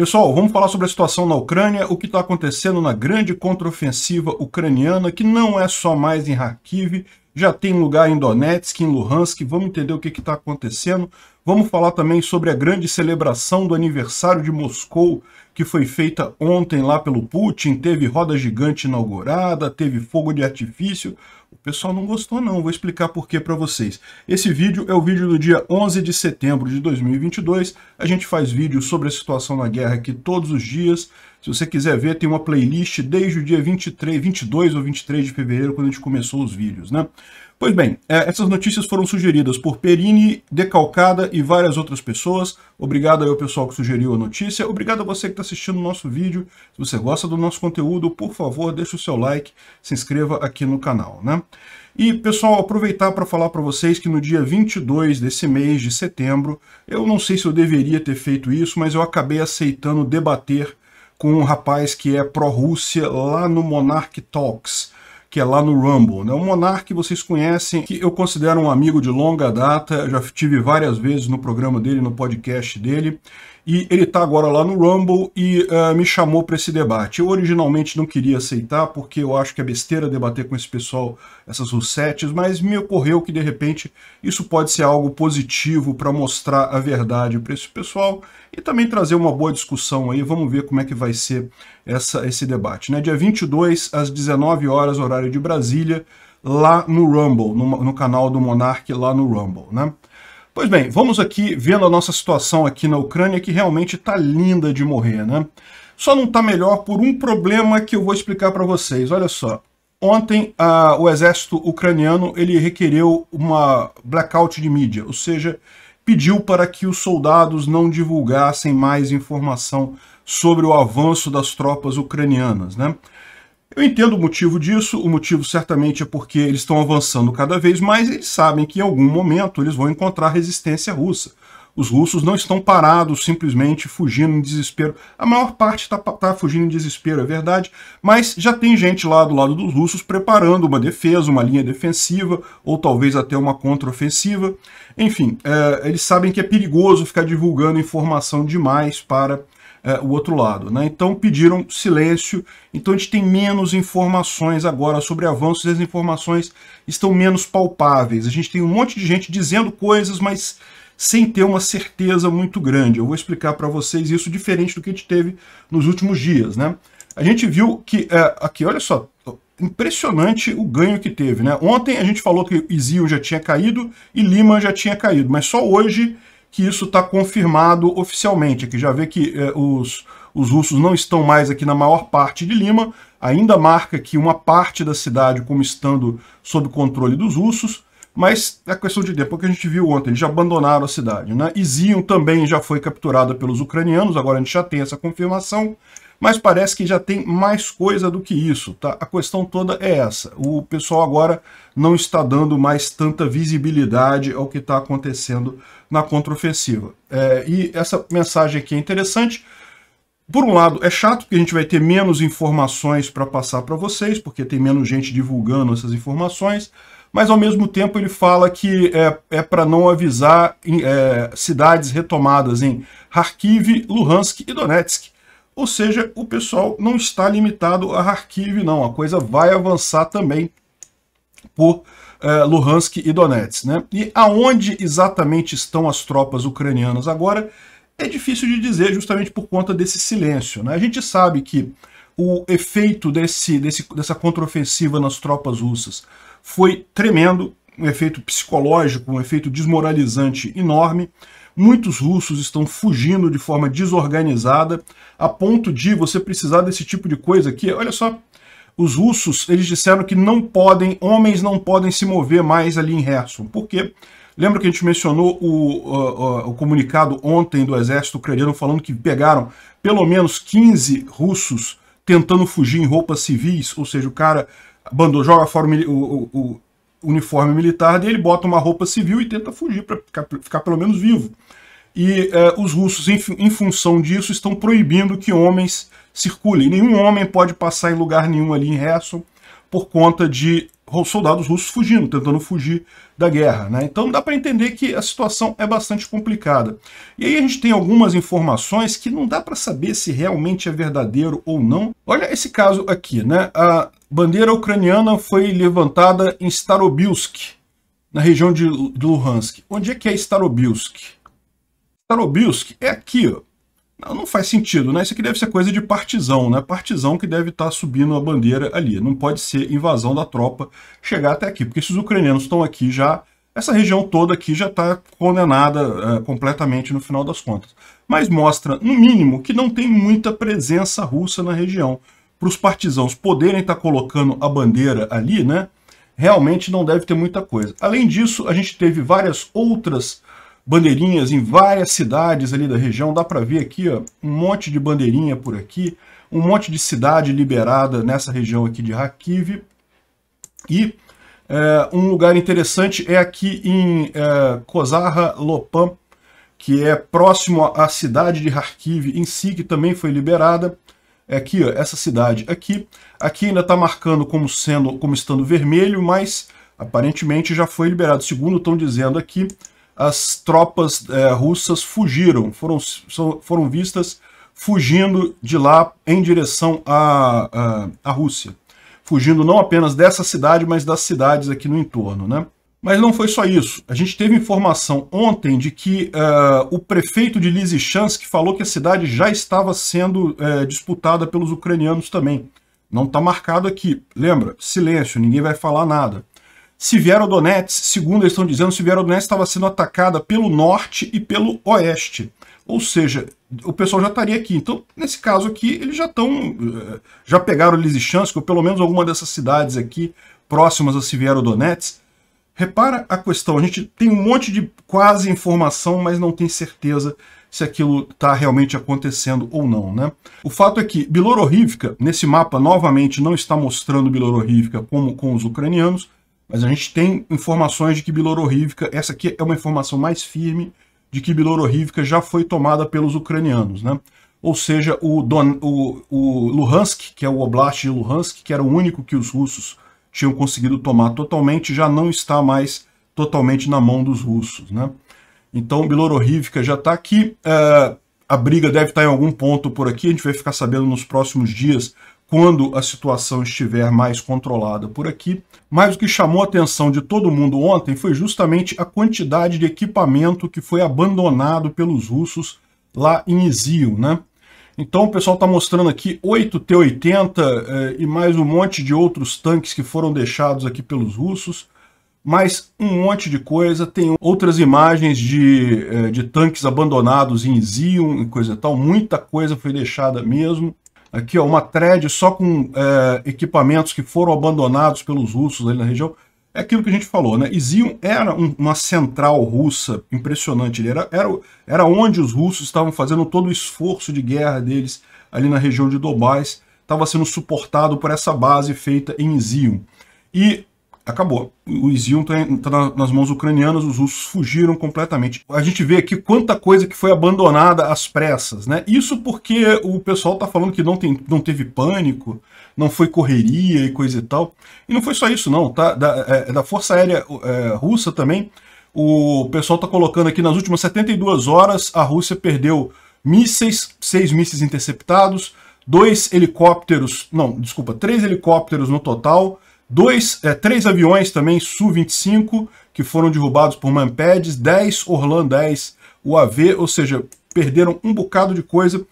Pessoal, vamos falar sobre a situação na Ucrânia, o que está acontecendo na grande contraofensiva ucraniana, que não é só mais em Kharkiv, já tem lugar em Donetsk, em Luhansk. Vamos entender o que está acontecendo. Vamos falar também sobre a grande celebração do aniversário de Moscou, que foi feita ontem lá pelo Putin. Teve roda gigante inaugurada, teve fogo de artifício. O pessoal não gostou não, vou explicar por que para vocês. Esse vídeo é o vídeo do dia 11 de setembro de 2022. A gente faz vídeos sobre a situação na guerra aqui todos os dias. Se você quiser ver, tem uma playlist desde o dia 22 ou 23 de fevereiro, quando a gente começou os vídeos, né? Pois bem, essas notícias foram sugeridas por Perini, Decalcada e várias outras pessoas. Obrigado aí ao pessoal que sugeriu a notícia. Obrigado a você que está assistindo o nosso vídeo. Se você gosta do nosso conteúdo, por favor, deixa o seu like, se inscreva aqui no canal, né? E, pessoal, aproveitar para falar para vocês que no dia 22 desse mês de setembro, eu não sei se eu deveria ter feito isso, mas eu acabei aceitando debater com um rapaz que é pró-Rússia lá no Monarch Talks, que é lá no Rumble, né? O Monarch, vocês conhecem, que eu considero um amigo de longa data, já tive várias vezes no programa dele, no podcast dele, e ele está agora lá no Rumble e me chamou para esse debate. Eu originalmente não queria aceitar, porque eu acho que é besteira debater com esse pessoal, essas russetes, mas me ocorreu que, de repente, isso pode ser algo positivo para mostrar a verdade para esse pessoal e também trazer uma boa discussão aí. Vamos ver como é que vai ser esse debate, né? Dia 22, às 19 horas, horário de Brasília, lá no Rumble, no canal do Monarch, lá no Rumble, né? Pois bem, vamos aqui vendo a nossa situação aqui na Ucrânia, que realmente está linda de morrer, né? Só não está melhor por um problema que eu vou explicar para vocês. Olha só, ontem o exército ucraniano ele requereu uma blackout de mídia, ou seja, pediu para que os soldados não divulgassem mais informação sobre o avanço das tropas ucranianas, né? Eu entendo o motivo disso, o motivo certamente é porque eles estão avançando cada vez mais e eles sabem que em algum momento eles vão encontrar resistência russa. Os russos não estão parados, simplesmente fugindo em desespero. A maior parte está fugindo em desespero, é verdade, mas já tem gente lá do lado dos russos preparando uma defesa, uma linha defensiva, ou talvez até uma contraofensiva. Enfim, eles sabem que é perigoso ficar divulgando informação demais para o outro lado, né? Então pediram silêncio, então a gente tem menos informações agora sobre avanços, as informações estão menos palpáveis. A gente tem um monte de gente dizendo coisas, mas sem ter uma certeza muito grande. Eu vou explicar para vocês isso diferente do que a gente teve nos últimos dias, né? A gente viu que, aqui, olha só, impressionante o ganho que teve, né? Ontem a gente falou que Izium já tinha caído e Lima já tinha caído, mas só hoje que isso está confirmado oficialmente. Aqui já vê que os russos não estão mais aqui na maior parte de Lima, ainda marca aqui uma parte da cidade como estando sob controle dos russos, mas é questão de tempo, porque a gente viu ontem, eles já abandonaram a cidade, né? Izium também já foi capturada pelos ucranianos, agora a gente já tem essa confirmação, mas parece que já tem mais coisa do que isso, tá? A questão toda é essa. O pessoal agora não está dando mais tanta visibilidade ao que está acontecendo na contraofensiva. E essa mensagem aqui é interessante. Por um lado, é chato porque a gente vai ter menos informações para passar para vocês, porque tem menos gente divulgando essas informações, mas ao mesmo tempo ele fala que é para não avisar cidades retomadas em Kharkiv, Luhansk e Donetsk. Ou seja, o pessoal não está limitado a Kharkiv, não. A coisa vai avançar também por Luhansk e Donetsk, né? E aonde exatamente estão as tropas ucranianas agora é difícil de dizer, justamente por conta desse silêncio, né? A gente sabe que o efeito dessa contraofensiva nas tropas russas foi tremendo, um efeito psicológico, um efeito desmoralizante enorme. Muitos russos estão fugindo de forma desorganizada, a ponto de você precisar desse tipo de coisa aqui. Olha só, os russos, eles disseram que homens não podem se mover mais ali em Kherson. Por quê? Lembra que a gente mencionou o comunicado ontem do exército ucraniano falando que pegaram pelo menos 15 russos tentando fugir em roupas civis, ou seja, o cara joga fora o uniforme militar dele, bota uma roupa civil e tenta fugir para ficar pelo menos vivo. E os russos, em função disso, estão proibindo que homens circulem. Nenhum homem pode passar em lugar nenhum ali em Kherson por conta de soldados russos fugindo, tentando fugir da guerra, né? Então dá para entender que a situação é bastante complicada. E aí a gente tem algumas informações que não dá para saber se realmente é verdadeiro ou não. Olha esse caso aqui, né? A bandeira ucraniana foi levantada em Starobilsk, na região de Luhansk. Onde é que é Starobilsk? Starobilsk é aqui, ó. Não faz sentido, né? Isso aqui deve ser coisa de partizão, né? Partizão que deve estar subindo a bandeira ali. Não pode ser invasão da tropa chegar até aqui, porque se os ucranianos estão aqui já, essa região toda aqui já está condenada completamente no final das contas. Mas mostra, no mínimo, que não tem muita presença russa na região. Para os partizãos poderem estar colocando a bandeira ali, né? Realmente não deve ter muita coisa. Além disso, a gente teve várias outras bandeirinhas em várias cidades ali da região. Dá para ver aqui, ó, um monte de bandeirinha por aqui, um monte de cidade liberada nessa região aqui de Kharkiv. E um lugar interessante é aqui em Kozarha-Lopan, que é próximo à cidade de Kharkiv em si, que também foi liberada. É aqui, ó, essa cidade aqui. Aqui ainda está marcando como estando vermelho, mas aparentemente já foi liberado. Segundo estão dizendo aqui, as tropas russas fugiram, foram vistas fugindo de lá em direção à Rússia. Fugindo não apenas dessa cidade, mas das cidades aqui no entorno, né? Mas não foi só isso. A gente teve informação ontem de que o prefeito de Lysychansk falou que a cidade já estava sendo disputada pelos ucranianos também. Não está marcado aqui. Lembra? Silêncio, ninguém vai falar nada. Severodonetsk, segundo eles estão dizendo, Severodonetsk estava sendo atacada pelo norte e pelo oeste. Ou seja, o pessoal já estaria aqui. Então, nesse caso aqui, eles já pegaram Lysychansk, ou pelo menos alguma dessas cidades aqui próximas a Severodonetsk. Repara a questão, a gente tem um monte de quase informação, mas não tem certeza se aquilo está realmente acontecendo ou não, né? O fato é que Bilohorivka, nesse mapa, novamente, não está mostrando Bilohorivka como com os ucranianos, mas a gente tem informações de que Bilohorivka, essa aqui é uma informação mais firme, de que Bilohorivka já foi tomada pelos ucranianos, né? Ou seja, o Luhansk, que é o Oblast de Luhansk, que era o único que os russos tinham conseguido tomar totalmente, já não está mais totalmente na mão dos russos, né? Então Bilohorivka já está aqui, a briga deve estar em algum ponto por aqui, a gente vai ficar sabendo nos próximos dias, quando a situação estiver mais controlada por aqui. Mas o que chamou a atenção de todo mundo ontem foi justamente a quantidade de equipamento que foi abandonado pelos russos lá em Izium, né? Então o pessoal está mostrando aqui 8 T-80 e mais um monte de outros tanques que foram deixados aqui pelos russos, mais um monte de coisa. Tem outras imagens de tanques abandonados em Izium e coisa e tal, muita coisa foi deixada mesmo. Aqui, ó, uma thread só com equipamentos que foram abandonados pelos russos ali na região. É aquilo que a gente falou, né? Izium era uma central russa impressionante. Era onde os russos estavam fazendo todo o esforço de guerra deles ali na região de Donbás. Estava sendo suportado por essa base feita em Izium. E acabou. O Izium está nas mãos ucranianas, os russos fugiram completamente. A gente vê aqui quanta coisa que foi abandonada às pressas, né? Isso porque o pessoal está falando que não teve pânico, não foi correria e coisa e tal. E não foi só isso não, tá? Da Força Aérea Russa também, o pessoal está colocando aqui nas últimas 72 horas, a Rússia perdeu mísseis, 6 mísseis interceptados, 3 helicópteros no total, 3 aviões também Su-25 que foram derrubados por Manpads, 10 Orlan 10 UAV, ou seja, perderam um bocado de coisa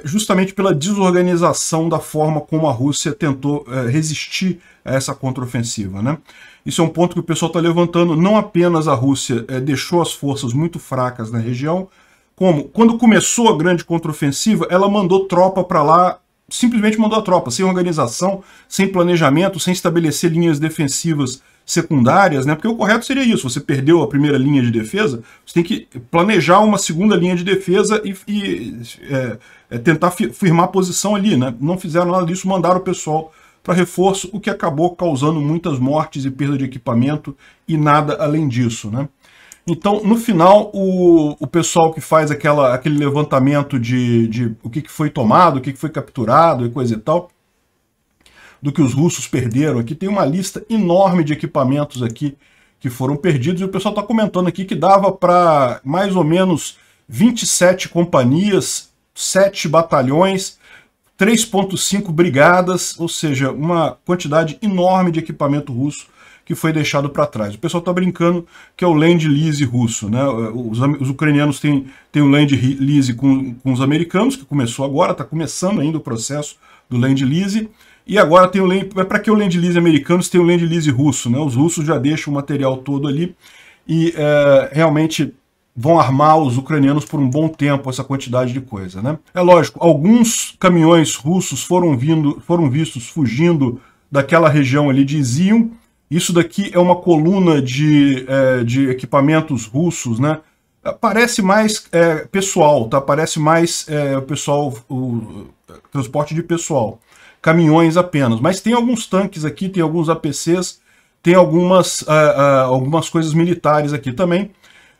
justamente pela desorganização da forma como a Rússia tentou resistir a essa contraofensiva, né? Isso é um ponto que o pessoal está levantando. Não apenas a Rússia deixou as forças muito fracas na região, como quando começou a grande contraofensiva, ela mandou tropa para lá, simplesmente mandou a tropa, sem organização, sem planejamento, sem estabelecer linhas defensivas secundárias, né? Porque o correto seria isso, você perdeu a primeira linha de defesa, você tem que planejar uma segunda linha de defesa e tentar firmar a posição ali, né? Não fizeram nada disso, mandaram o pessoal para reforço, o que acabou causando muitas mortes e perda de equipamento e nada além disso, né? Então, no final, o pessoal que faz aquele levantamento de o que foi tomado, o que foi capturado e coisa e tal, do que os russos perderam. Aqui tem uma lista enorme de equipamentos aqui que foram perdidos, e o pessoal está comentando aqui que dava para mais ou menos 27 companhias, 7 batalhões, 3,5 brigadas, ou seja, uma quantidade enorme de equipamento russo que foi deixado para trás. O pessoal está brincando que é o Lend-Lease russo, né? Os ucranianos têm o Lend-Lease com os americanos, que começou agora, está começando ainda o processo do Lend-Lease, e agora tem para que o Lend-Lease americano tem o Lend-Lease russo, né? Os russos já deixam o material todo ali e realmente vão armar os ucranianos por um bom tempo essa quantidade de coisa, né? É lógico, alguns caminhões russos foram vistos fugindo daquela região ali de Izium. Isso daqui é uma coluna de equipamentos russos, né? Parece mais pessoal, tá? Parece mais o transporte de pessoal. Caminhões apenas. Mas tem alguns tanques aqui, tem alguns APCs, tem algumas coisas militares aqui também.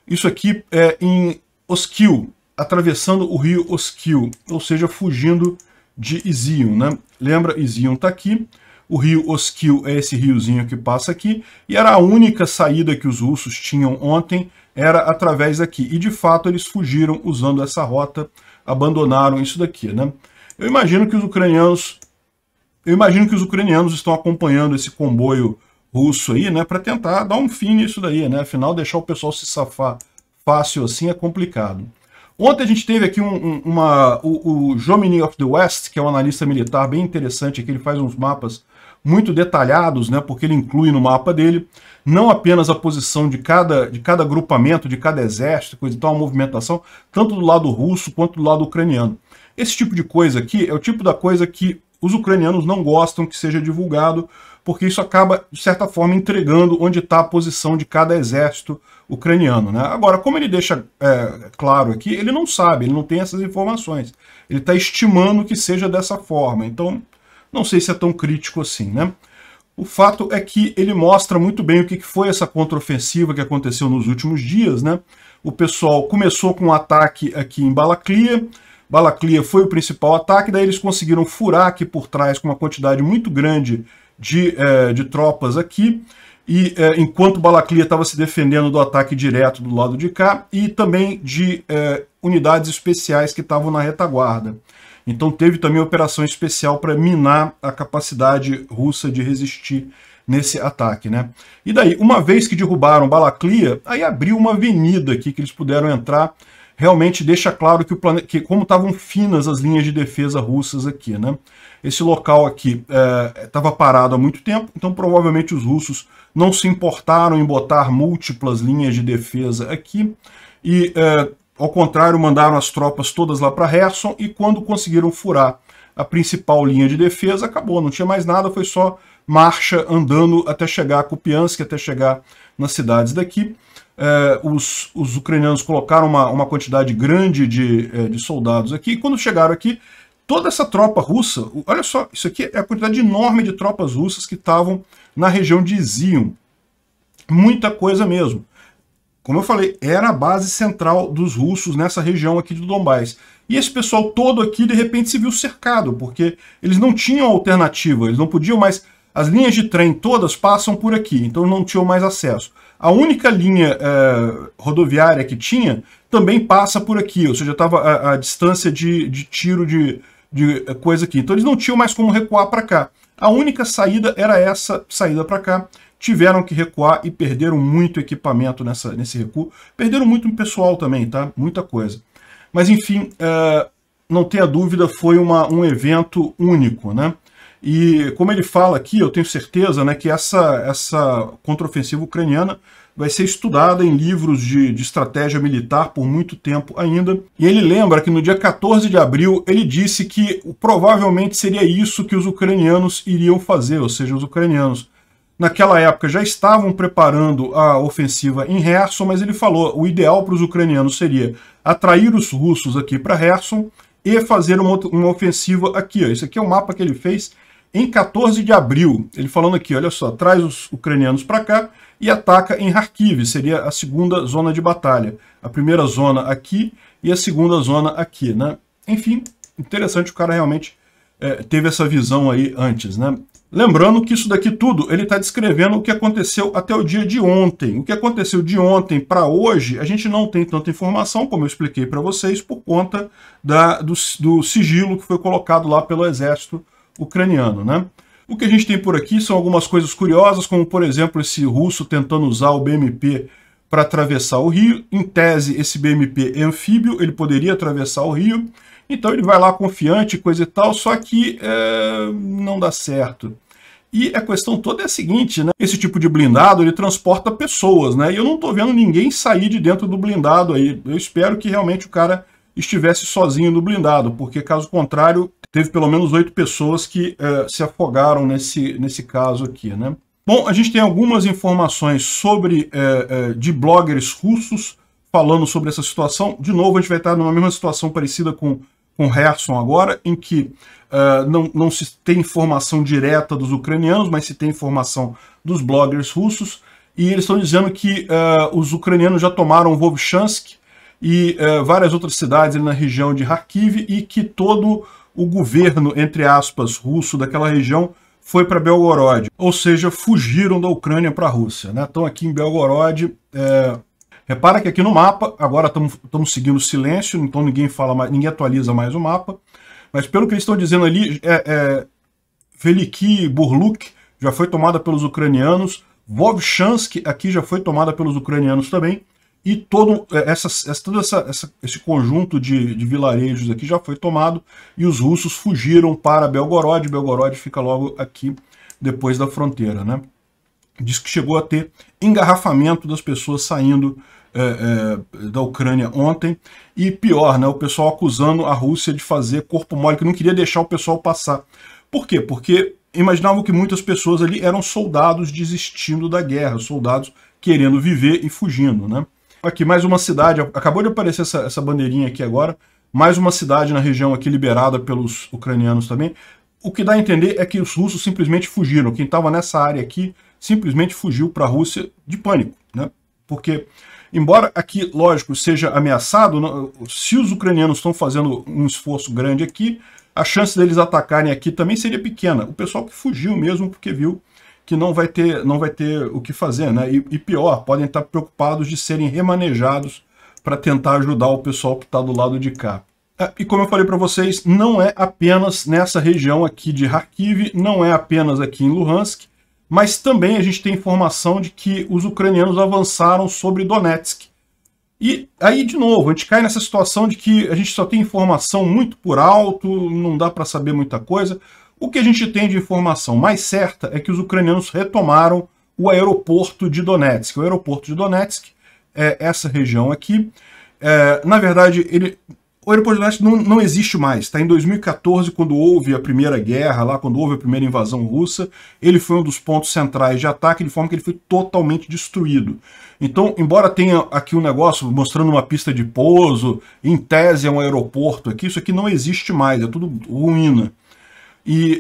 Isso aqui é em Oskil, atravessando o rio Oskil, ou seja, fugindo de Izium, né? Lembra, Izium está aqui. O rio Oskil é esse riozinho que passa aqui, e era a única saída que os russos tinham ontem, era através daqui. E de fato eles fugiram usando essa rota, abandonaram isso daqui, né? Eu imagino que os ucranianos estão acompanhando esse comboio russo aí, né, para tentar dar um fim nisso daí, né? Afinal, deixar o pessoal se safar fácil assim é complicado. Ontem a gente teve aqui o Jomini of the West, que é um analista militar bem interessante, que ele faz uns mapas muito detalhados, né, porque ele inclui no mapa dele não apenas a posição de cada agrupamento, de cada exército, coisa e tal, a movimentação, tanto do lado russo quanto do lado ucraniano. Esse tipo de coisa aqui é o tipo da coisa que os ucranianos não gostam que seja divulgado, porque isso acaba, de certa forma, entregando onde está a posição de cada exército ucraniano, né? Agora, como ele deixa claro aqui, ele não sabe, ele não tem essas informações. Ele está estimando que seja dessa forma, então não sei se é tão crítico assim, né? O fato é que ele mostra muito bem o que foi essa contraofensiva que aconteceu nos últimos dias, né? O pessoal começou com um ataque aqui em Balaklia. Balaklia foi o principal ataque, daí eles conseguiram furar aqui por trás com uma quantidade muito grande de tropas aqui, e enquanto Balaklia estava se defendendo do ataque direto do lado de cá, e também de unidades especiais que estavam na retaguarda. Então teve também operação especial para minar a capacidade russa de resistir nesse ataque, né? E daí, uma vez que derrubaram Balaklia, aí abriu uma avenida aqui que eles puderam entrar. Realmente deixa claro que como estavam finas as linhas de defesa russas aqui, né? Esse local aqui estava parado há muito tempo, então provavelmente os russos não se importaram em botar múltiplas linhas de defesa aqui, e ao contrário, mandaram as tropas todas lá para Kherson, e quando conseguiram furar a principal linha de defesa, acabou, não tinha mais nada, foi só marcha andando até chegar a Kupiansk, até chegar nas cidades daqui. Os ucranianos colocaram uma quantidade grande de soldados aqui, e quando chegaram aqui, toda essa tropa russa, olha só, isso aqui é a quantidade enorme de tropas russas que estavam na região de Izium. Muita coisa mesmo. Como eu falei, era a base central dos russos nessa região aqui do Donbás. E esse pessoal todo aqui, de repente, se viu cercado, porque eles não tinham alternativa, eles não podiam mais... As linhas de trem todas passam por aqui, então não tinham mais acesso. A única linha rodoviária que tinha também passa por aqui, ou seja, estava a distância de tiro de coisa aqui. Então eles não tinham mais como recuar para cá. A única saída era essa saída para cá. Tiveram que recuar e perderam muito equipamento nesse recuo. Perderam muito pessoal também, tá? Muita coisa. Mas enfim, não tenha dúvida, foi um evento único, né? E como ele fala aqui, eu tenho certeza, né, que essa contraofensiva ucraniana vai ser estudada em livros de estratégia militar por muito tempo ainda. E ele lembra que no dia 14 de abril ele disse que provavelmente seria isso que os ucranianos iriam fazer, ou seja, os ucranianos naquela época já estavam preparando a ofensiva em Kherson, mas ele falou o ideal para os ucranianos seria atrair os russos aqui para Kherson e fazer uma ofensiva aqui. Ó. Esse aqui é o mapa que ele fez em 14 de abril, ele falando aqui, olha só, traz os ucranianos para cá e ataca em Kharkiv, seria a segunda zona de batalha. A primeira zona aqui e a segunda zona aqui, né? Enfim, interessante, o cara realmente teve essa visão aí antes, né? Lembrando que isso daqui tudo, ele está descrevendo o que aconteceu até o dia de ontem. O que aconteceu de ontem para hoje, a gente não tem tanta informação, como eu expliquei para vocês, por conta do sigilo que foi colocado lá pelo exército ucraniano, né? O que a gente tem por aqui são algumas coisas curiosas, como, por exemplo, esse russo tentando usar o BMP para atravessar o rio. Em tese, esse BMP é anfíbio, ele poderia atravessar o rio. Então ele vai lá confiante, coisa e tal, só que não dá certo. E a questão toda é a seguinte, né? Esse tipo de blindado, ele transporta pessoas, né? E eu não tô vendo ninguém sair de dentro do blindado aí. Eu espero que realmente o cara estivesse sozinho no blindado, porque caso contrário, teve pelo menos 8 pessoas que se afogaram nesse caso aqui, né? Bom, a gente tem algumas informações sobre de bloggers russos falando sobre essa situação. De novo, a gente vai estar numa mesma situação parecida com Kherson agora, em que não se tem informação direta dos ucranianos, mas se tem informação dos bloggers russos, e eles estão dizendo que os ucranianos já tomaram Vovchansk e várias outras cidades ali na região de Kharkiv, e que todo o governo, entre aspas, russo daquela região foi para Belgorod, ou seja, fugiram da Ucrânia para a Rússia, né? Estão aqui em Belgorod. Repara que aqui no mapa, agora estamos seguindo o silêncio, então ninguém fala mais, ninguém atualiza mais o mapa. Mas pelo que eles estão dizendo ali, Veliki Burluk já foi tomada pelos ucranianos, Vovchansk aqui já foi tomada pelos ucranianos também, e todo esse conjunto de vilarejos aqui já foi tomado, e os russos fugiram para Belgorod. Belgorod fica logo aqui depois da fronteira, né? Diz que chegou a ter engarrafamento das pessoas saindo da Ucrânia ontem, e pior, né, o pessoal acusando a Rússia de fazer corpo mole, que não queria deixar o pessoal passar. Por quê? Porque imaginavam que muitas pessoas ali eram soldados desistindo da guerra, soldados querendo viver e fugindo, né? Aqui mais uma cidade, acabou de aparecer essa bandeirinha aqui agora, mais uma cidade na região aqui liberada pelos ucranianos também. O que dá a entender é que os russos simplesmente fugiram, quem estava nessa área aqui simplesmente fugiu para a Rússia de pânico, né? Porque, embora aqui, lógico, seja ameaçado, se os ucranianos estão fazendo um esforço grande aqui, a chance deles atacarem aqui também seria pequena. O pessoal que fugiu mesmo porque viu que não vai ter o que fazer, né? E pior, podem estar preocupados de serem remanejados para tentar ajudar o pessoal que está do lado de cá. E como eu falei para vocês, não é apenas nessa região aqui de Kharkiv, não é apenas aqui em Luhansk, mas também a gente tem informação de que os ucranianos avançaram sobre Donetsk. E aí, de novo, a gente cai nessa situação de que a gente só tem informação muito por alto, não dá para saber muita coisa. O que a gente tem de informação mais certa é que os ucranianos retomaram o aeroporto de Donetsk. O aeroporto de Donetsk é essa região aqui. Na verdade, o aeroporto de Donetsk não existe mais. Está em 2014, quando houve a primeira guerra, lá quando houve a primeira invasão russa, ele foi um dos pontos centrais de ataque, de forma que ele foi totalmente destruído. Então, embora tenha aqui um negócio mostrando uma pista de pouso, em tese é um aeroporto aqui, isso aqui não existe mais, é tudo ruína.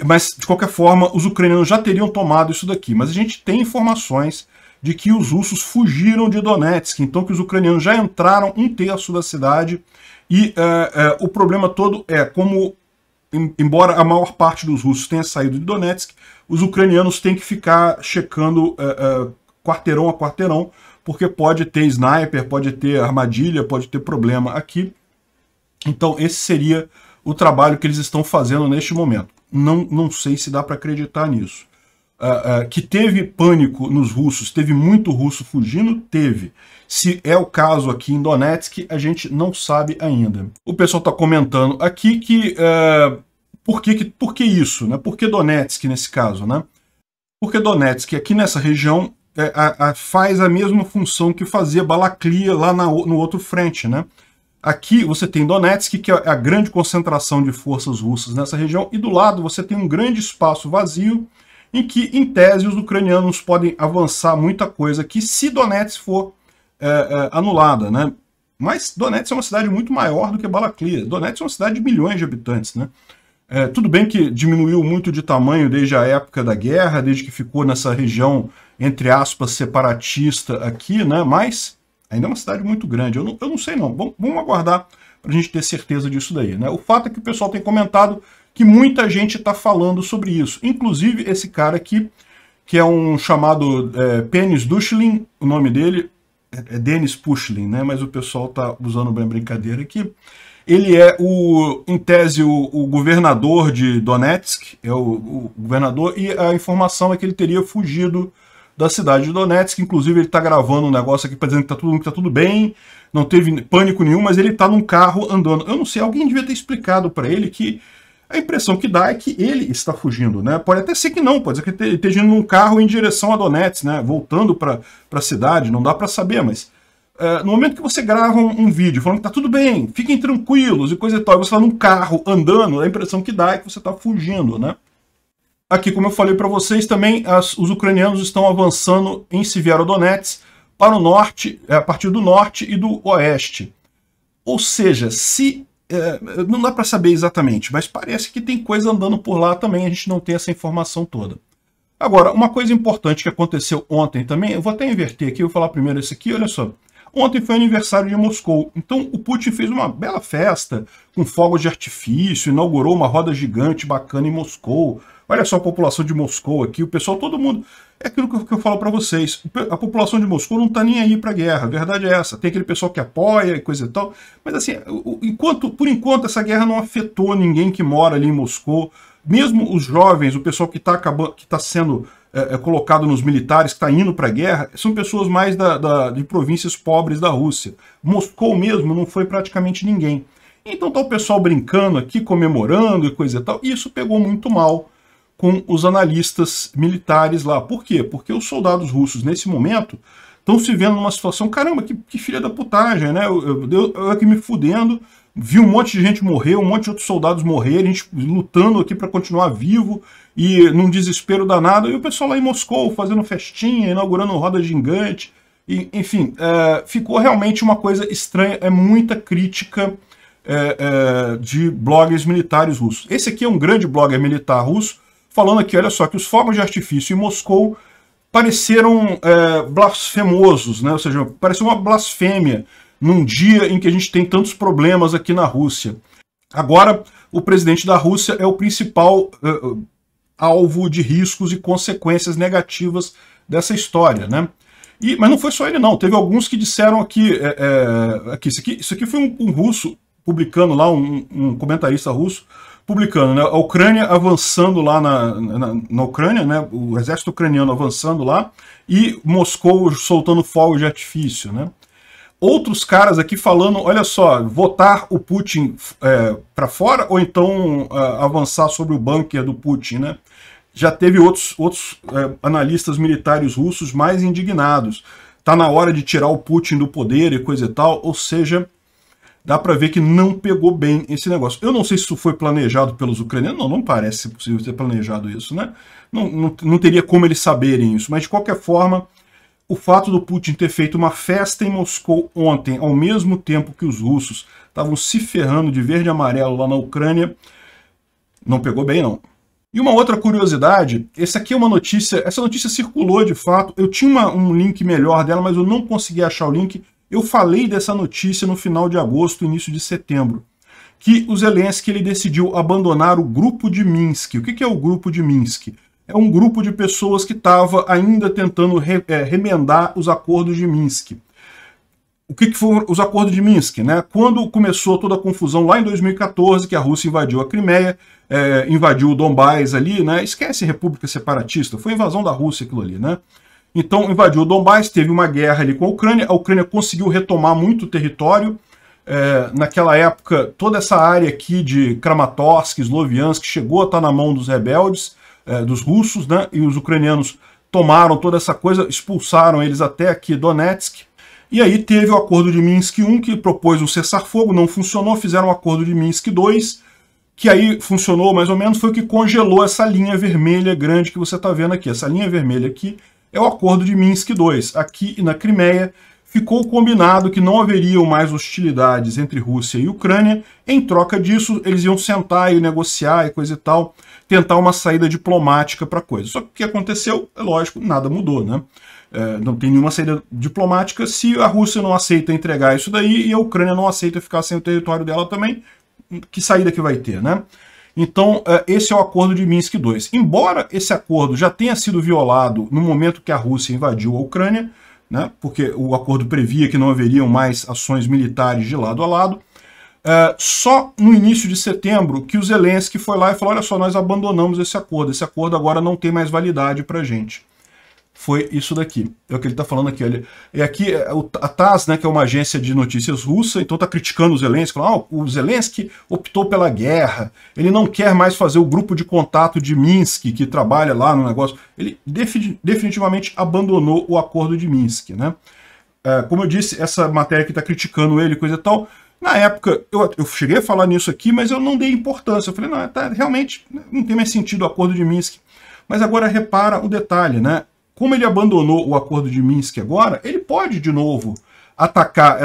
Mas, de qualquer forma, os ucranianos já teriam tomado isso daqui. Mas a gente tem informações de que os russos fugiram de Donetsk, então que os ucranianos já entraram 1/3 da cidade, e o problema todo é como, embora a maior parte dos russos tenha saído de Donetsk, os ucranianos têm que ficar checando quarteirão a quarteirão, porque pode ter sniper, pode ter armadilha, pode ter problema aqui. Então esse seria o trabalho que eles estão fazendo neste momento. Não sei se dá para acreditar nisso. Que teve pânico nos russos, teve muito russo fugindo, teve. Se é o caso aqui em Donetsk, a gente não sabe ainda. O pessoal está comentando aqui que por que isso, né? Por que Donetsk nesse caso, né? Porque Donetsk aqui nessa região faz a mesma função que fazia Balaklia lá no outro frente, né? Aqui você tem Donetsk, que é a grande concentração de forças russas nessa região, e do lado você tem um grande espaço vazio, em que, em tese, os ucranianos podem avançar muita coisa aqui, se Donetsk for anulada, né? Mas Donetsk é uma cidade muito maior do que Balaklia. Donetsk é uma cidade de milhões de habitantes, né? Tudo bem que diminuiu muito de tamanho desde a época da guerra, desde que ficou nessa região, entre aspas, separatista aqui, né? Mas ainda é uma cidade muito grande. Eu não sei não. Vamos aguardar para a gente ter certeza disso daí, né? O fato é que o pessoal tem comentado que muita gente está falando sobre isso. Inclusive esse cara aqui, que é um chamado Penis Duchlin, o nome dele é Denis Pushlin, né? Mas o pessoal está usando bem brincadeira aqui. Ele é, em tese, o governador de Donetsk, é o governador, e a informação é que ele teria fugido da cidade de Donetsk. Inclusive ele está gravando um negócio aqui para dizer que tá tudo bem, não teve pânico nenhum, mas ele está num carro andando. Eu não sei, alguém devia ter explicado para ele que a impressão que dá é que ele está fugindo, né? Pode até ser que não, pode ser que ele esteja indo num carro em direção a Donetsk, né? Voltando para a cidade, não dá para saber, mas no momento que você grava um vídeo falando que tá tudo bem, fiquem tranquilos e coisa e tal, e você está num carro andando, a impressão que dá é que você está fugindo, né? Aqui, como eu falei para vocês, também os ucranianos estão avançando em Severodonetsk para o norte, a partir do norte e do oeste. Ou seja, não dá para saber exatamente, mas parece que tem coisa andando por lá também, a gente não tem essa informação toda. Agora, uma coisa importante que aconteceu ontem também, eu vou até inverter aqui, eu vou falar primeiro esse aqui, olha só. Ontem foi aniversário de Moscou, então o Putin fez uma bela festa com fogos de artifício, inaugurou uma roda gigante bacana em Moscou. Olha só a população de Moscou aqui, o pessoal, todo mundo... É aquilo que eu falo para vocês, a população de Moscou não está nem aí para a guerra, a verdade é essa. Tem aquele pessoal que apoia e coisa e tal, mas assim, por enquanto essa guerra não afetou ninguém que mora ali em Moscou, mesmo os jovens, o pessoal que está sendo colocado nos militares, que está indo para a guerra, são pessoas mais de províncias pobres da Rússia. Moscou mesmo não foi praticamente ninguém. Então tá o pessoal brincando aqui, comemorando e coisa e tal, e isso pegou muito mal com os analistas militares lá. Por quê? Porque os soldados russos, nesse momento, estão se vendo numa situação, caramba, que filha da putagem, né? Eu aqui me fudendo, vi um monte de gente morrer, um monte de outros soldados morrerem, a gente lutando aqui para continuar vivo, e num desespero danado, e o pessoal lá em Moscou fazendo festinha, inaugurando roda gigante, e, enfim, ficou realmente uma coisa estranha, é muita crítica de bloggers militares russos. Esse aqui é um grande blogger militar russo, falando aqui, olha só, que os fogos de artifício em Moscou pareceram blasfemosos, né? Ou seja, pareceu uma blasfêmia num dia em que a gente tem tantos problemas aqui na Rússia. Agora, o presidente da Rússia é o principal alvo de riscos e consequências negativas dessa história, né? Mas não foi só ele, não. Teve alguns que disseram aqui, isso aqui foi um russo publicando lá, um comentarista russo, publicando, né, a Ucrânia avançando lá na Ucrânia, né, o exército ucraniano avançando lá, e Moscou soltando fogos de artifício, né. Outros caras aqui falando, olha só, votar o Putin para fora, ou então avançar sobre o bunker do Putin, né. Já teve outros analistas militares russos mais indignados. Tá na hora de tirar o Putin do poder e coisa e tal, ou seja, dá para ver que não pegou bem esse negócio. Eu não sei se isso foi planejado pelos ucranianos, não parece possível ter planejado isso, né? Não teria como eles saberem isso, mas de qualquer forma, o fato do Putin ter feito uma festa em Moscou ontem, ao mesmo tempo que os russos estavam se ferrando de verde e amarelo lá na Ucrânia, não pegou bem, não. E uma outra curiosidade, essa notícia circulou de fato, eu tinha um link melhor dela, mas eu não consegui achar o link. Eu falei dessa notícia no final de agosto, início de setembro, que o Zelensky ele decidiu abandonar o Grupo de Minsk. O que é o Grupo de Minsk? É um grupo de pessoas que estava ainda tentando remendar os acordos de Minsk. O que foram os acordos de Minsk, né? Quando começou toda a confusão lá em 2014, que a Rússia invadiu a Crimeia, invadiu o Donbás ali, né? Esquece república separatista, foi invasão da Rússia aquilo ali, né? Então invadiu o Donbás, teve uma guerra ali com a Ucrânia conseguiu retomar muito território. Naquela época, toda essa área aqui de Kramatorsk, Sloviansk, chegou a estar na mão dos rebeldes, dos russos, né? E os ucranianos tomaram toda essa coisa, expulsaram eles até aqui Donetsk. E aí teve o acordo de Minsk I, que propôs um cessar-fogo, não funcionou, fizeram o acordo de Minsk II, que aí funcionou mais ou menos, foi o que congelou essa linha vermelha grande que você está vendo aqui. Essa linha vermelha aqui é o acordo de Minsk II. Aqui na Crimeia ficou combinado que não haveriam mais hostilidades entre Rússia e Ucrânia. Em troca disso, eles iam sentar e negociar e coisa e tal, tentar uma saída diplomática para a coisa. Só que o que aconteceu, é lógico, nada mudou, né? Não tem nenhuma saída diplomática se a Rússia não aceita entregar isso daí e a Ucrânia não aceita ficar sem o território dela também, que saída que vai ter, né? Então, esse é o acordo de Minsk II. Embora esse acordo já tenha sido violado no momento que a Rússia invadiu a Ucrânia, né, porque o acordo previa que não haveriam mais ações militares de lado a lado, só no início de setembro que o Zelensky foi lá e falou, olha só, nós abandonamos esse acordo agora não tem mais validade para a gente. Foi isso daqui, é o que ele está falando aqui. Olha. E aqui a TASS, né, que é uma agência de notícias russa, então está criticando o Zelensky, falando, o Zelensky optou pela guerra, ele não quer mais fazer o grupo de contato de Minsk, que trabalha lá no negócio. Ele definitivamente abandonou o acordo de Minsk. Né? Como eu disse, essa matéria que está criticando ele, coisa e tal, na época eu cheguei a falar nisso aqui, mas eu não dei importância. Eu falei, não, realmente não tem mais sentido o acordo de Minsk. Mas agora repara o detalhe, né? Como ele abandonou o acordo de Minsk agora, ele pode de novo atacar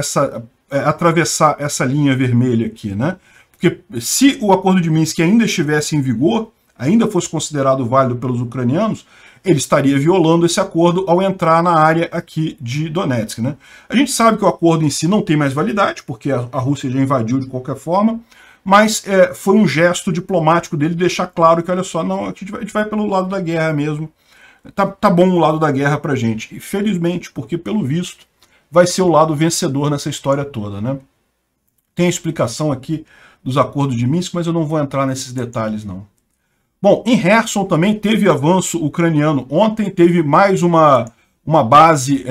atravessar essa linha vermelha aqui, né? Porque se o acordo de Minsk ainda estivesse em vigor, ainda fosse considerado válido pelos ucranianos, ele estaria violando esse acordo ao entrar na área aqui de Donetsk, né? A gente sabe que o acordo em si não tem mais validade, porque a Rússia já invadiu de qualquer forma, mas foi um gesto diplomático dele deixar claro que, olha só, não, a gente vai pelo lado da guerra mesmo. Tá bom o lado da guerra pra gente. E felizmente, porque pelo visto vai ser o lado vencedor nessa história toda, né? Tem a explicação aqui dos acordos de Minsk, mas eu não vou entrar nesses detalhes, não. Bom, em Kherson também teve avanço ucraniano. Ontem teve mais uma base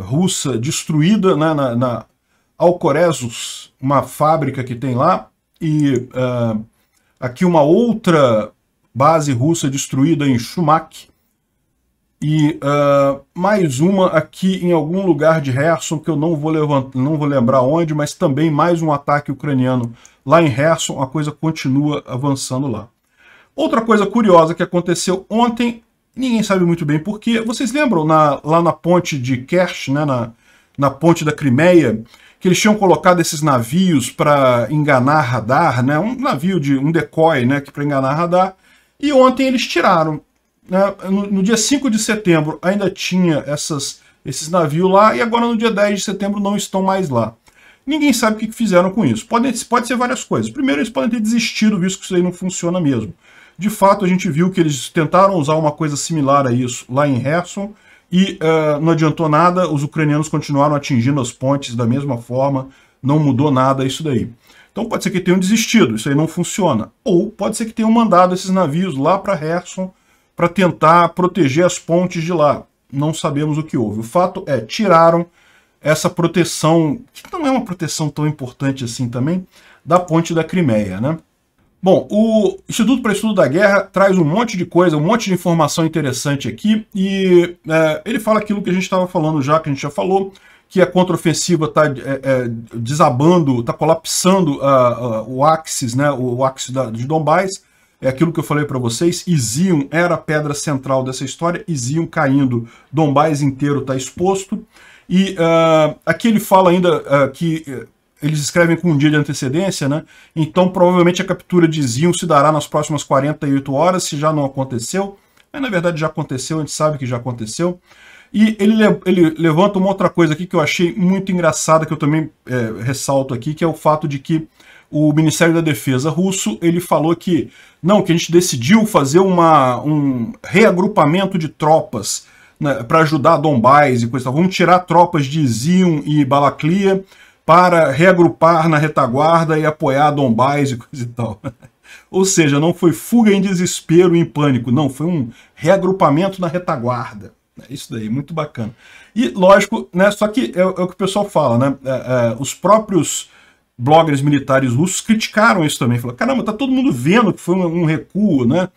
russa destruída, né, na Alcorezus, uma fábrica que tem lá, e aqui uma outra base russa destruída em Shumak, e mais uma aqui em algum lugar de Kherson, que eu não vou lembrar onde, mas também mais um ataque ucraniano lá em Kherson, a coisa continua avançando lá. Outra coisa curiosa que aconteceu ontem, ninguém sabe muito bem porquê, vocês lembram lá na ponte de Kerch, né, na ponte da Crimeia, que eles tinham colocado esses navios para enganar radar, né, um navio um decoy, né, para enganar radar, e ontem eles tiraram. Né? No dia 5 de setembro ainda tinha esses navios lá, e agora no dia 10 de setembro não estão mais lá. Ninguém sabe o que fizeram com isso. Pode ser várias coisas. Primeiro, eles podem ter desistido, visto que isso aí não funciona mesmo. De fato, a gente viu que eles tentaram usar uma coisa similar a isso lá em Kherson, e não adiantou nada, os ucranianos continuaram atingindo as pontes da mesma forma, não mudou nada isso daí. Então pode ser que tenham desistido, isso aí não funciona. Ou pode ser que tenham mandado esses navios lá para Kherson para tentar proteger as pontes de lá. Não sabemos o que houve. O fato é, tiraram essa proteção, que não é uma proteção tão importante assim também, da ponte da Crimeia, né? Bom, o Instituto para Estudo da Guerra traz um monte de coisa, um monte de informação interessante aqui, e ele fala aquilo que a gente estava falando já, que a gente já falou, que a contraofensiva está desabando, está colapsando o Axis, né, o Axis de Donbás. É aquilo que eu falei para vocês, Izium era a pedra central dessa história, Izium caindo, Donbás inteiro está exposto. E aqui ele fala ainda que eles escrevem com um dia de antecedência, né? Então provavelmente a captura de Izium se dará nas próximas 48 horas, se já não aconteceu. Mas na verdade já aconteceu, a gente sabe que já aconteceu. E ele levanta uma outra coisa aqui que eu achei muito engraçada, que eu também ressalto aqui, que é o fato de que o Ministério da Defesa russo, ele falou que não, que a gente decidiu fazer um reagrupamento de tropas, né, para ajudar Donbás e coisa. Vamos tirar tropas de Izium e Balaklia para reagrupar na retaguarda e apoiar Donbás e coisa e tal. Ou seja, não foi fuga em desespero e em pânico, não, foi um reagrupamento na retaguarda. Isso daí, muito bacana. E, lógico, né, só que é o que o pessoal fala, né? Os próprios bloggers militares russos criticaram isso também. Falaram, caramba, tá todo mundo vendo que foi um recuo, né?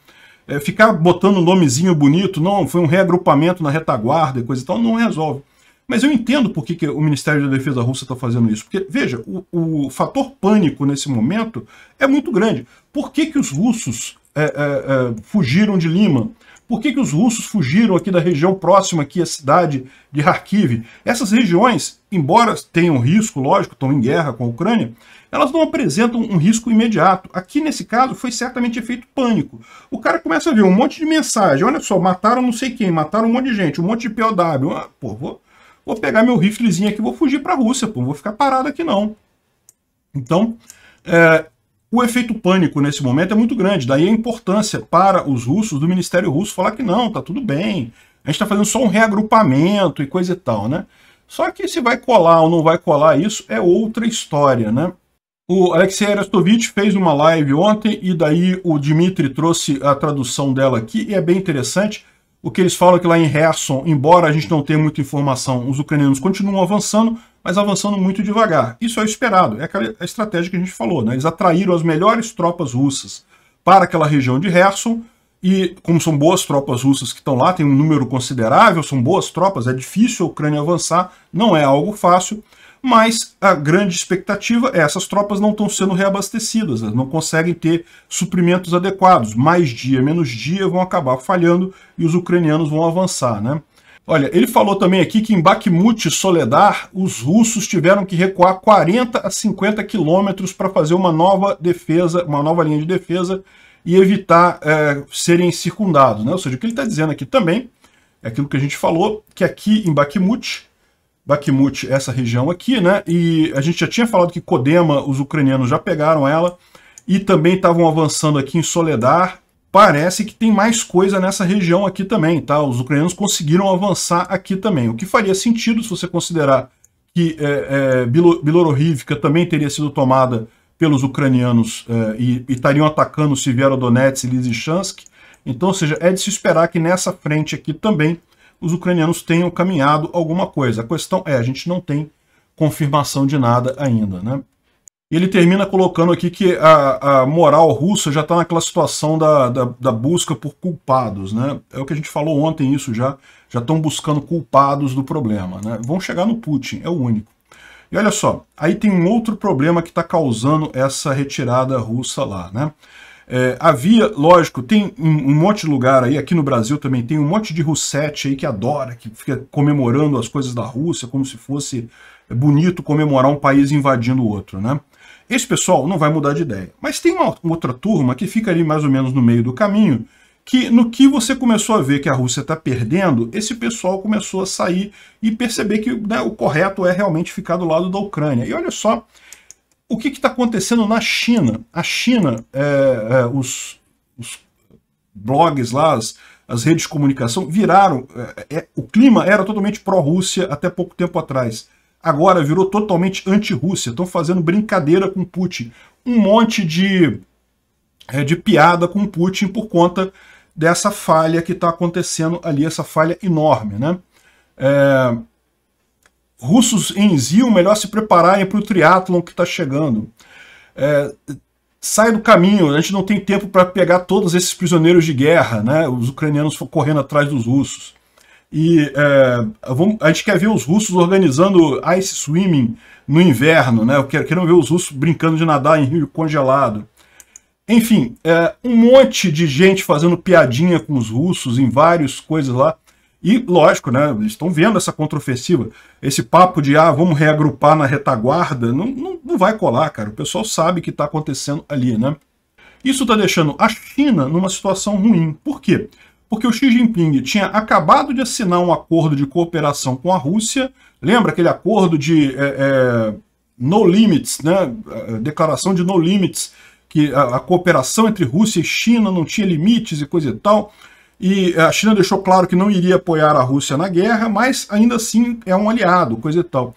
Ficar botando um nomezinho bonito, não, foi um reagrupamento na retaguarda e coisa e tal, não resolve. Mas eu entendo por que o Ministério da Defesa russa está fazendo isso. Porque, veja, o fator pânico nesse momento é muito grande. Por que os russos fugiram de Lima? Por que os russos fugiram aqui da região próxima aqui à cidade de Kharkiv? Essas regiões, embora tenham risco, lógico, estão em guerra com a Ucrânia, elas não apresentam um risco imediato. Aqui, nesse caso, foi certamente efeito pânico. O cara começa a ver um monte de mensagem. Olha só, mataram não sei quem, mataram um monte de gente, um monte de POW. Pô, vou pegar meu riflezinho aqui e vou fugir para a Rússia, pô, não vou ficar parado aqui não. Então, O efeito pânico nesse momento é muito grande, daí a importância para os russos, do Ministério Russo, falar que não, tá tudo bem, a gente está fazendo só um reagrupamento e coisa e tal, né? Só que se vai colar ou não vai colar isso é outra história, né? O Alexei Arestovich fez uma live ontem e daí o Dmitry trouxe a tradução dela aqui e é bem interessante. O que eles falam é que lá em Kherson, embora a gente não tenha muita informação, os ucranianos continuam avançando, mas avançando muito devagar. Isso é o esperado, é aquela estratégia que a gente falou, né? Eles atraíram as melhores tropas russas para aquela região de Kherson, e como são boas tropas russas que estão lá, tem um número considerável, são boas tropas, é difícil a Ucrânia avançar, não é algo fácil, mas a grande expectativa é essas tropas não estão sendo reabastecidas, elas não conseguem ter suprimentos adequados. Mais dia, menos dia, vão acabar falhando e os ucranianos vão avançar, né? Olha, ele falou também aqui que em Bakhmut e Soledar, os russos tiveram que recuar 40 a 50 quilômetros para fazer uma nova defesa, uma nova linha de defesa e evitar serem circundados, né? Ou seja, o que ele está dizendo aqui também é aquilo que a gente falou, que aqui em Bakhmut, essa região aqui, né? E a gente já tinha falado que Kodema, os ucranianos já pegaram ela, e também estavam avançando aqui em Soledar. Parece que tem mais coisa nessa região aqui também, tá? Os ucranianos conseguiram avançar aqui também, o que faria sentido se você considerar que Bielorrivka também teria sido tomada pelos ucranianos e estariam atacando Severodonetsk e Lysychansk. Então, ou seja, é de se esperar que nessa frente aqui também os ucranianos tenham caminhado alguma coisa. A questão é, a gente não tem confirmação de nada ainda, né? Ele termina colocando aqui que a moral russa já está naquela situação da busca por culpados, né? É o que a gente falou ontem, isso já estão buscando culpados do problema, né? Vão chegar no Putin, é o único. E olha só, aí tem um outro problema que está causando essa retirada russa lá, né? Havia, lógico, tem um monte de lugar aí, aqui no Brasil também tem um monte de russete aí que adora, que fica comemorando as coisas da Rússia, como se fosse bonito comemorar um país invadindo o outro, né? Esse pessoal não vai mudar de ideia. Mas tem uma outra turma que fica ali mais ou menos no meio do caminho, que no que você começou a ver que a Rússia está perdendo, esse pessoal começou a sair e perceber que, né, o correto é realmente ficar do lado da Ucrânia. E olha só, o que está acontecendo na China? A China, os blogs lá, as redes de comunicação viraram... o clima era totalmente pró-Rússia até pouco tempo atrás. Agora virou totalmente anti-Rússia. Estão fazendo brincadeira com Putin. Um monte de piada com Putin por conta dessa falha que está acontecendo ali, essa falha enorme, né? Russos em Zion, melhor se prepararem para o triatlon que está chegando. Sai do caminho, a gente não tem tempo para pegar todos esses prisioneiros de guerra, né? Os ucranianos correndo atrás dos russos. E a gente quer ver os russos organizando ice swimming no inverno, né? Queremos ver os russos brincando de nadar em rio congelado. Enfim, um monte de gente fazendo piadinha com os russos em várias coisas lá. E, lógico, né, eles estão vendo essa contraofensiva. Esse papo de, vamos reagrupar na retaguarda, não vai colar, cara. O pessoal sabe o que está acontecendo ali, né? Isso está deixando a China numa situação ruim. Por quê? Porque o Xi Jinping tinha acabado de assinar um acordo de cooperação com a Rússia. Lembra aquele acordo de no limits, né? Declaração de no limits, que a cooperação entre Rússia e China não tinha limites e coisa e tal. E a China deixou claro que não iria apoiar a Rússia na guerra, mas ainda assim é um aliado, coisa e tal.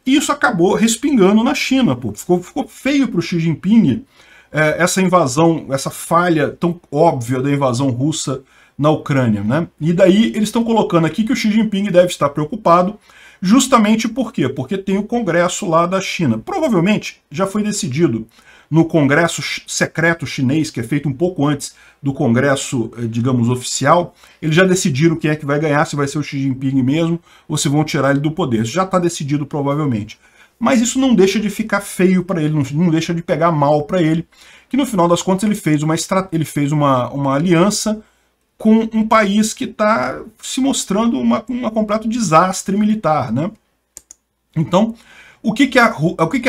E isso acabou respingando na China, pô. Ficou feio para o Xi Jinping essa invasão, essa falha tão óbvia da invasão russa na Ucrânia, né? E daí eles estão colocando aqui que o Xi Jinping deve estar preocupado, justamente por quê? Porque tem o Congresso lá da China. Provavelmente já foi decidido no Congresso secreto chinês, que é feito um pouco antes do Congresso, digamos, oficial, eles já decidiram quem é que vai ganhar, se vai ser o Xi Jinping mesmo, ou se vão tirar ele do poder. Já está decidido, provavelmente. Mas isso não deixa de ficar feio para ele, não deixa de pegar mal para ele, que no final das contas ele fez uma aliança com um país que está se mostrando um completo desastre militar, né? Então, o que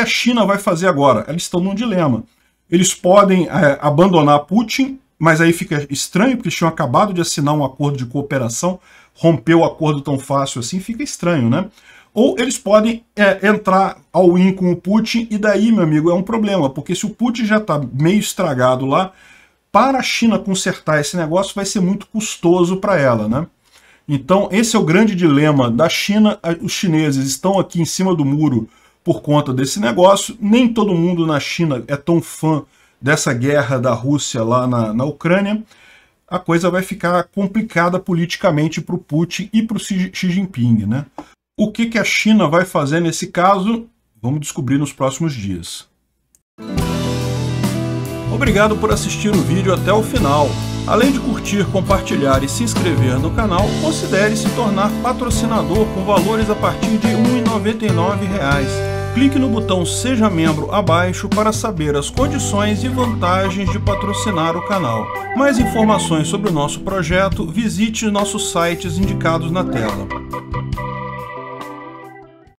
a China vai fazer agora? Eles estão num dilema. Eles podem abandonar Putin, mas aí fica estranho, porque eles tinham acabado de assinar um acordo de cooperação, romper o acordo tão fácil assim, fica estranho, né? Ou eles podem entrar ao in com o Putin, e daí, meu amigo, é um problema, porque se o Putin já está meio estragado lá, para a China consertar esse negócio vai ser muito custoso para ela, né? Então, esse é o grande dilema da China. Os chineses estão aqui em cima do muro por conta desse negócio. Nem todo mundo na China é tão fã dessa guerra da Rússia lá na Ucrânia. A coisa vai ficar complicada politicamente para o Putin e para o Xi Jinping, né? O que a China vai fazer nesse caso? Vamos descobrir nos próximos dias. Obrigado por assistir o vídeo até o final. Além de curtir, compartilhar e se inscrever no canal, considere se tornar patrocinador com valores a partir de R$ 1,99. Clique no botão Seja Membro abaixo para saber as condições e vantagens de patrocinar o canal. Mais informações sobre o nosso projeto, visite nossos sites indicados na tela.